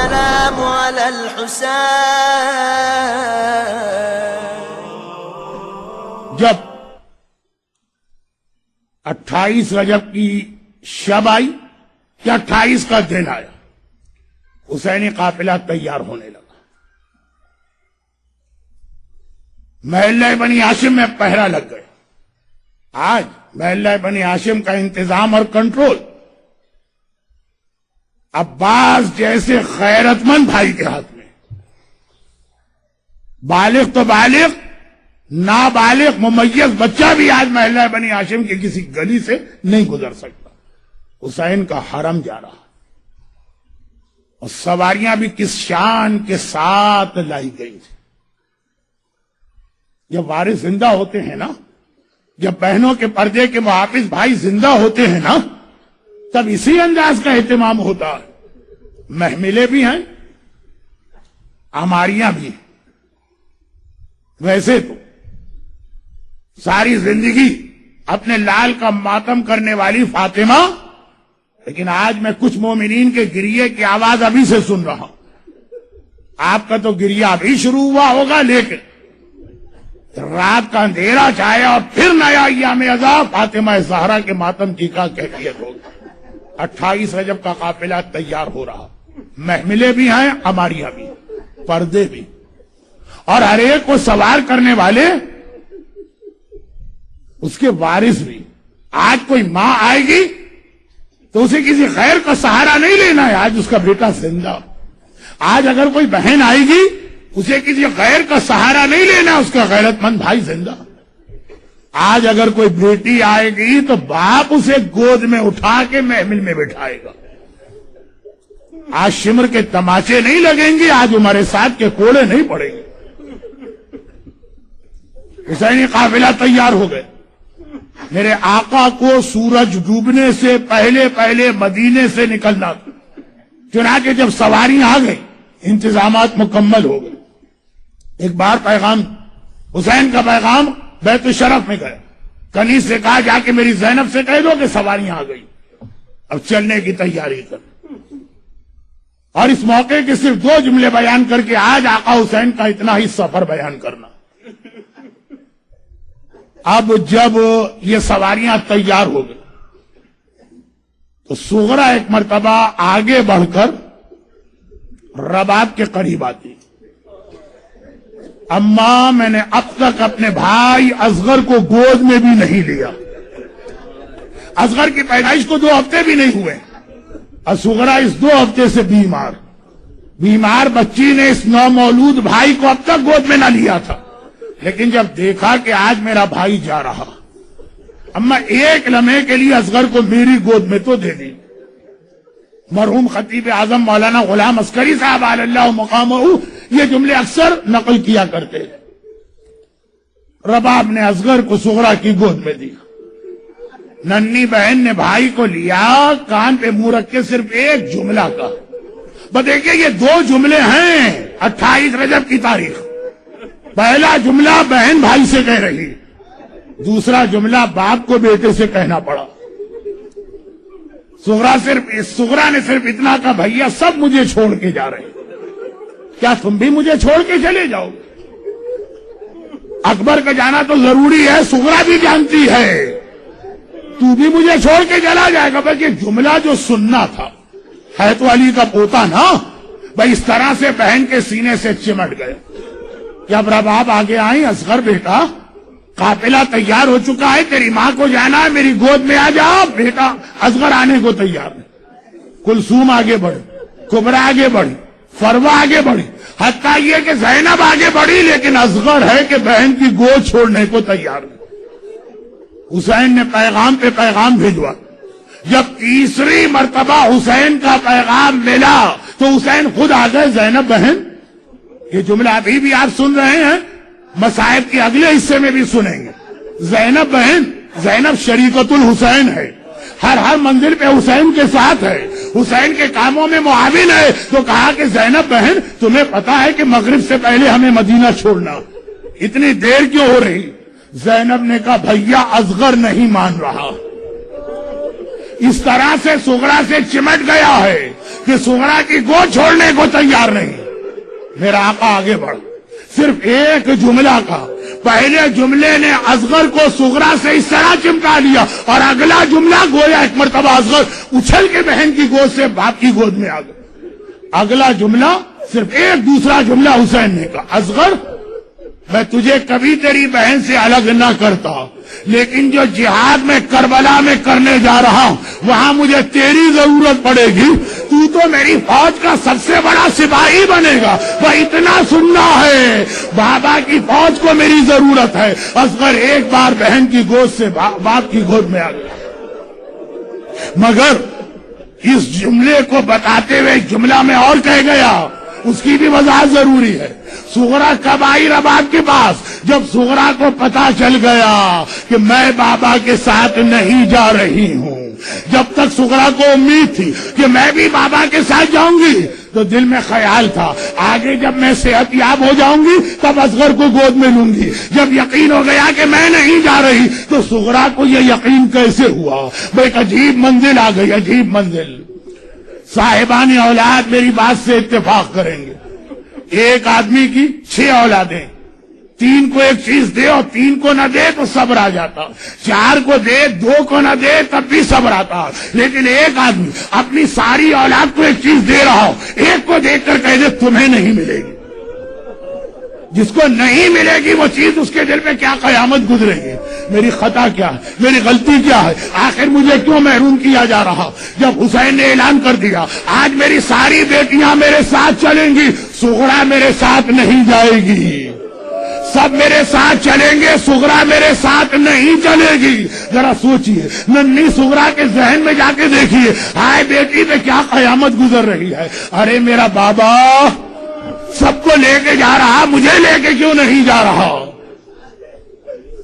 السلام على الحسين. جب 28 رجب کی شب آئی یا 28 کا دن آیا، حسینی قافلہ تیار ہونے لگا. محلہ بنی ہاشم میں پہرا لگ گئے. آج محلہ بنی ہاشم کا انتظام اور کنٹرول عباس جیسے غیرت مند بھائی کے ہاتھ میں. بالغ تو بالغ، نابالغ ممیز بچہ بھی آج محلہ بنی ہاشم کی کسی گلی سے نہیں گزر سکتا. حسین کا حرم جا رہا، اور سواریاں بھی کس شان کے ساتھ لائی گئی تھی. جب وارث زندہ ہوتے ہیں نا، جب بہنوں کے پردے کے محافظ بھائی زندہ ہوتے ہیں نا، تب اسی انداز کا اہتمام ہوتا ہے. محملیں بھی ہیں، عماریاں بھی ہیں. ویسے تو ساری زندگی اپنے لال کا ماتم کرنے والی فاطمہ، لیکن آج میں کچھ مومنین کے گریے کی آواز ابھی سے سن رہا ہوں. آپ کا تو گریہ ابھی شروع ہوا ہوگا، لیکن رات کا اندھیرا چھایا اور پھر نیا ایام عذاب فاطمہ زہرا کے ماتم کی کا کیفیت ہوگی. 28 رجب کا قافلہ تیار ہو رہا، محملیں بھی ہیں، عماریاں بھی، پردے بھی، اور ہر ایک کو سوار کرنے والے اس کے وارث بھی. آج کوئی ماں آئے گی تو اسے کسی غیر کا سہارا نہیں لینا ہے، آج اس کا بیٹا زندہ. آج اگر کوئی بہن آئے گی اسے کسی غیر کا سہارا نہیں لینا، اس کا غیرت مند بھائی زندہ. آج اگر کوئی بیٹی آئے گی تو باپ اسے گود میں اٹھا کے محمل میں بٹھائے گا. آج شمر کے تماچے نہیں لگیں گے، آج ہمارے ساتھ کے کوڑے نہیں پڑیں گے. حسینی قافلہ تیار ہو گئے. میرے آقا کو سورج ڈوبنے سے پہلے پہلے مدینے سے نکلنا تھا. چنانچہ جب سواریاں آ گئی، انتظامات مکمل ہو گئے. ایک بار پیغام، حسین کا پیغام بیت الشرف میں گیا. کنیز سے کہا جا کے میری زینب سے کہہ دو کہ سواریاں آ گئی، اب چلنے کی تیاری کر. اور اس موقع کے صرف 2 جملے بیان کر کے آج آقا حسین کا اتنا ہی سفر بیان کرنا. اب جب یہ سواریاں تیار ہو گئی تو صغرا ایک مرتبہ آگے بڑھ کر رباب کے قریب آتی. اماں، میں نے اب تک اپنے بھائی اصغر کو گود میں بھی نہیں لیا. اصغر کی پیدائش کو 2 ہفتے بھی نہیں ہوئے، صغرا اس 2 ہفتے سے بیمار بچی نے اس نومولود بھائی کو اب تک گود میں نہ لیا تھا. لیکن جب دیکھا کہ آج میرا بھائی جا رہا، اما ایک لمحے کے لیے اصغر کو میری گود میں تو دے دی. مرحوم خطیب اعظم مولانا غلام عسکری صاحب علی اللہ مقامہ یہ جملے اکثر نقل کیا کرتے. رباب نے اصغر کو صغرا کی گود میں دی. ننھی بہن نے بھائی کو لیا، کان پہ منہ رکھ کے صرف ایک جملہ کہا. دیکھیے یہ 2 جملے ہیں 28 رجب کی تاریخ. پہلا جملہ بہن بھائی سے کہہ رہی، دوسرا جملہ باپ کو بیٹے سے کہنا پڑا. صغرا نے صرف اتنا کہا، بھیا سب مجھے چھوڑ کے جا رہے ہیں، کیا تم بھی مجھے چھوڑ کے چلے جاؤ؟ اکبر کا جانا تو ضروری ہے، صغرا بھی جانتی ہے تو بھی مجھے چھوڑ کے چلا جائے گا. بلکہ جملہ جو سننا تھا، ہے تو علی کا پوتا نا، بھائی اس طرح سے بہن کے سینے سے چمٹ گئے. جب رباب آگے آئی، اصغر بیٹا قافلہ تیار ہو چکا ہے، تیری ماں کو جانا ہے، میری گود میں آ جا. بیٹا اصغر آنے کو تیار ہے. کلثوم آگے بڑھی، کبرا آگے بڑھی، فروا آگے بڑھی، حتیٰ یہ کہ زینب آگے بڑھی، لیکن اصغر ہے کہ بہن کی گود چھوڑنے کو تیار ہے. حسین نے پیغام پہ پیغام بھیجوا. جب تیسری مرتبہ حسین کا پیغام ملا تو حسین خود آ گئے. زینب بہن، یہ جملہ ابھی بھی آپ سن رہے ہیں، مصائب کے اگلے حصے میں بھی سنیں گے. زینب بہن، زینب شریکت الحسین ہے، ہر منزل پہ حسین کے ساتھ ہے، حسین کے کاموں میں معاون ہے. تو کہا کہ زینب بہن، تمہیں پتا ہے کہ مغرب سے پہلے ہمیں مدینہ چھوڑنا، اتنی دیر کیوں ہو رہی؟ زینب نے کہا بھیا اصغر نہیں مان رہا. اس طرح سے صغرا سے چمٹ گیا ہے کہ سغرا کی گود چھوڑنے کو تیار نہیں. میرا آقا آگے بڑھ, صرف ایک جملہ کا, پہلے جملے نے اصغر کو سغرا سے اس طرح چمٹا لیا, اور اگلا جملہ گویا ایک مرتبہ اصغر اچھل کے بہن کی گود سے باپ کی گود میں آ گیا. اگلا جملہ صرف ایک دوسرا جملہ حسین نے کہا, اصغر میں تجھے کبھی تیری بہن سے الگ نہ کرتا, لیکن جو جہاد میں کربلا میں کرنے جا رہا ہوں وہاں مجھے تیری ضرورت پڑے گی. تو میری فوج کا سب سے بڑا سپاہی بنے گا, وہ اتنا سننا ہے, بابا کی فوج کو میری ضرورت ہے. اصغر ایک بار بہن کی گود سے باپ کی گود میں آ گیا. مگر اس جملے کو بتاتے ہوئے جملہ میں اور کہہ گیا, اس کی بھی وضاحت ضروری ہے. سغرا کب آئی رباب کے پاس؟ جب سغرا کو پتا چل گیا کہ میں بابا کے ساتھ نہیں جا رہی ہوں. جب تک سغرا کو امید تھی کہ میں بھی بابا کے ساتھ جاؤں گی تو دل میں خیال تھا آگے جب میں صحت یاب ہو جاؤں گی تب اصغر کو گود میں لوں گی. جب یقین ہو گیا کہ میں نہیں جا رہی تو سغرا کو یہ یقین کیسے ہوا؟ ایک عجیب منزل آ گئی, عجیب منزل. صاحبان اولاد میری بات سے اتفاق کریں گے, ایک آدمی کی 6 اولادیں, 3 کو ایک چیز دے اور 3 کو نہ دے تو صبر آ جاتا, 4 کو دے 2 کو نہ دے تب بھی صبر آتا. لیکن ایک آدمی اپنی ساری اولاد کو ایک چیز دے رہا ہو, ایک کو دیکھ کر کہہ دے تمہیں نہیں ملے گی. جس کو نہیں ملے گی وہ چیز اس کے دل میں کیا قیامت گزرے گی. میری خطا کیا ہے, میری غلطی کیا ہے, آخر مجھے کیوں محروم کیا جا رہا؟ جب حسین نے اعلان کر دیا آج میری ساری بیٹیاں میرے ساتھ چلیں گی, سغرا میرے ساتھ نہیں جائے گی. سب میرے ساتھ چلیں گے, سغرا میرے ساتھ نہیں چلے گی. ذرا سوچئے, ننھی سغرا کے ذہن میں جا کے دیکھیے, ہائے بیٹی پہ کیا قیامت گزر رہی ہے. ارے میرا بابا سب کو لے کے جا رہا, مجھے لے کے کیوں نہیں جا رہا؟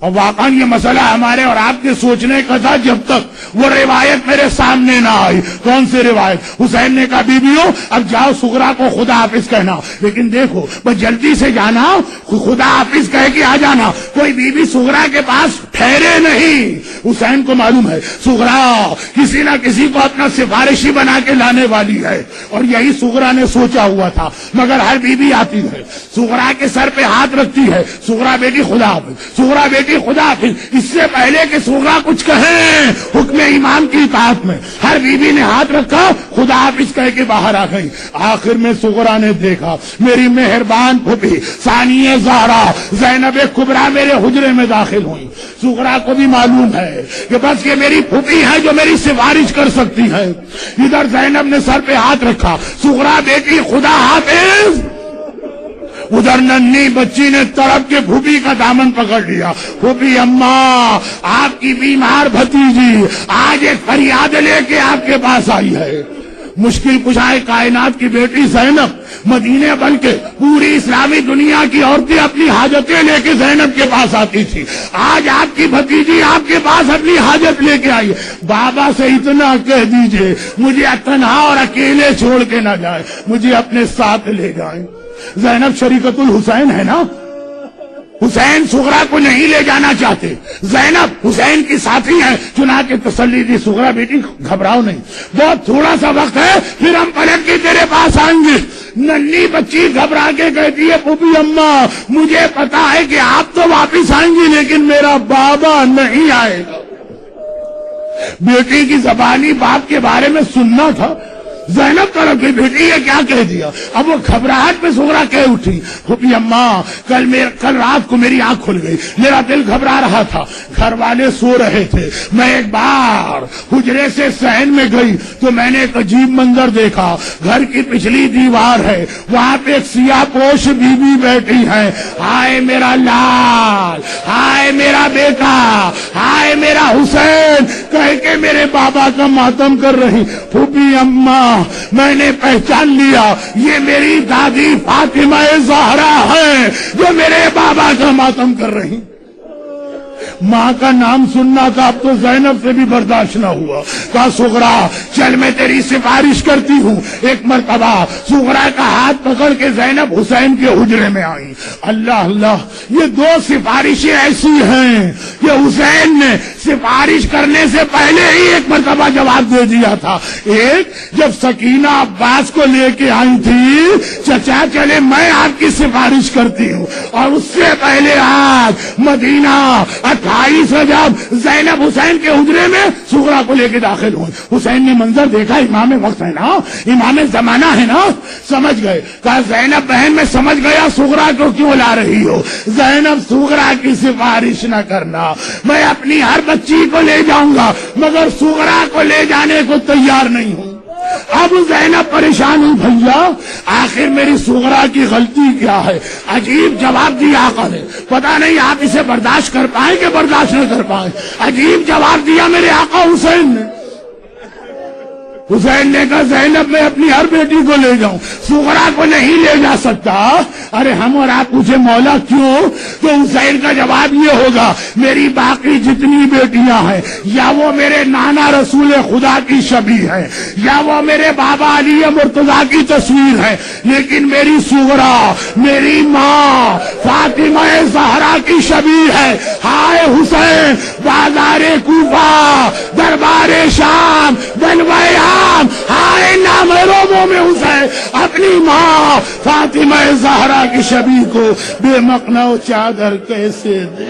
اور واقعا یہ مسئلہ ہمارے اور آپ کے سوچنے کا تھا جب تک وہ روایت میرے سامنے نہ آئی. کون سی روایت؟ حسین نے کہا بیویوں اب جاؤ سغرا کو خدا حافظ کہنا, لیکن دیکھو بس جلدی سے جانا, خدا حافظ کہہ کے آ جانا. کوئی بیوی سغرا کے پاس ٹھہرے نہیں. حسین کو معلوم ہے سغرا کسی نہ کسی کو اپنا سفارشی بنا کے لانے والی ہے, اور یہی سغرا نے سوچا ہوا تھا. مگر ہر بیوی آتی ہے, سغرا کے سر پہ ہاتھ رکھتی ہے, سغرا بیٹی خدا حافظ, سغرا بیٹی خدا حافظ. اس سے پہلے کہ سغرا کچھ کہیں حکم امام کی اطاعت میں ہر بیوی نے ہاتھ رکھا, خدا حافظ کہہ کے باہر آ گئی. آخر میں سغرا نے دیکھا میری مہربان پھوپھی ثانیہ زہرا زینب کبریٰ میرے حجرے میں داخل ہوئی. سغرا کو بھی معلوم ہے کہ بس یہ میری پھوپھی ہے جو میری سفارش کر سکتی ہے. ادھر زینب نے سر پہ ہاتھ رکھا, سغرا بیٹی خدا حافظ. ادھر ننھی بچی نے تڑپ کے پھوپھی کا دامن پکڑ لیا. پھوپھی اماں آپ کی بیمار بھتیجی آج ایک فریاد لے کے آپ کے پاس آئی ہے. مشکل کشائے کائنات کی بیٹی زینب مدینے بلکہ پوری اسلامی دنیا کی عورتیں اپنی حاجتیں لے کے زینب کے پاس آتی تھی. آج آپ کی بھتیجی آپ کے پاس اپنی حاجت لے کے آئی. بابا سے اتنا کہہ دیجئے مجھے تنہا اور اکیلے چھوڑ کے نہ جائے, مجھے اپنے ساتھ لے جائیں. زینب شریکت الحسین ہے نا, حسین سغرا کو نہیں لے جانا چاہتے, زینب حسین کی ساتھی ہے. چنانچہ تسلی دی سغرا بیٹی گھبراؤ نہیں, بہت تھوڑا سا وقت ہے پھر ہم پلٹ کے تیرے پاس آئیں گے. ننھی بچی گھبرا کے کہتی ہے پھوپھی اماں مجھے پتا ہے کہ آپ تو واپس آئیں گی لیکن میرا بابا نہیں آئے گا. بیٹی کی زبانی باپ کے بارے میں سننا تھا. زینب طرف کی بیٹی یہ کیا کہہ دیا؟ اب وہ گھبراہٹ میں سغرا کہہ اٹھی پھوپھی اماں کل رات کو میری آنکھ کھل گئی, میرا دل گھبرا رہا تھا, گھر والے سو رہے تھے, میں ایک بار حجرے سے صحن میں گئی تو میں نے ایک عجیب منظر دیکھا. گھر کی پچھلی دیوار ہے, وہاں پہ ایک سیاہ پوش بیوی بیٹھی ہے. ہائے میرا لال, ہائے میرا بیٹا, ہائے میرا حسین کہہ کے میرے بابا کا ماتم کر رہی. پھوپھی اماں میں نے پہچان لیا یہ میری دادی فاطمہ زہرا ہے جو میرے بابا کا ماتم کر رہی. ماں کا نام سننا تھا، اب تو زینب سے بھی برداشت نہ ہوا. کہا سغرا چل میں تیری سفارش کرتی ہوں. ایک مرتبہ سغرا کا ہاتھ پکڑ کے زینب حسین کے حجرے میں آئی. اللہ اللہ، یہ دو سفارشیں ایسی ہیں کہ حسین نے سفارش کرنے سے پہلے ہی ایک مرتبہ جواب دے دیا تھا. ایک جب سکینہ عباس کو لے کے آئی تھی، چچا چلے میں آپ کی سفارش کرتی ہوں، اور اس سے پہلے آج مدینہ 28 رجب زینب حسین کے حجرے میں سغرا کو لے کے داخل ہوئی. حسین نے منظر دیکھا، امام وقت ہے نا، امام زمانہ ہے نا، سمجھ گئے. کہا زینب بہن میں سمجھ گیا سغرا کو کیوں لا رہی ہو. زینب سغرا کی سفارش نہ کرنا، میں اپنی ہر بچی کو لے جاؤں گا مگر سغرا کو لے جانے کو تیار نہیں ہوں. اب زینب پریشان ہوئی، بھیا آخر میری سغرا کی غلطی کیا ہے. عجیب جواب دیا آقا نے، پتہ نہیں آپ اسے برداشت کر پائیں کہ برداشت نہ کر پائیں. عجیب جواب دیا میرے آقا حسین نے. حسین نے کہا زینب میں اپنی ہر بیٹی کو لے جاؤں، سغرا کو نہیں لے جا سکتا. ارے ہم اور آپ پوچھے مولا کیوں؟ تو حسین کا جواب یہ ہوگا میری باقی جتنی بیٹیاں ہیں یا وہ میرے نانا رسول خدا کی شبیہ ہے یا وہ میرے بابا علی مرتضیٰ کی تصویر ہے، لیکن میری سغرا میری ماں فاطمہ زہرا کی شبیہ ہے. ہائے حسین، بازار کوفہ، دربار شام، بنوائے ہائے نامحرموں میں حسین اپنی ماں فاطمہ زہرا کی شبیہ کو بے مقنع چادر کیسے دے.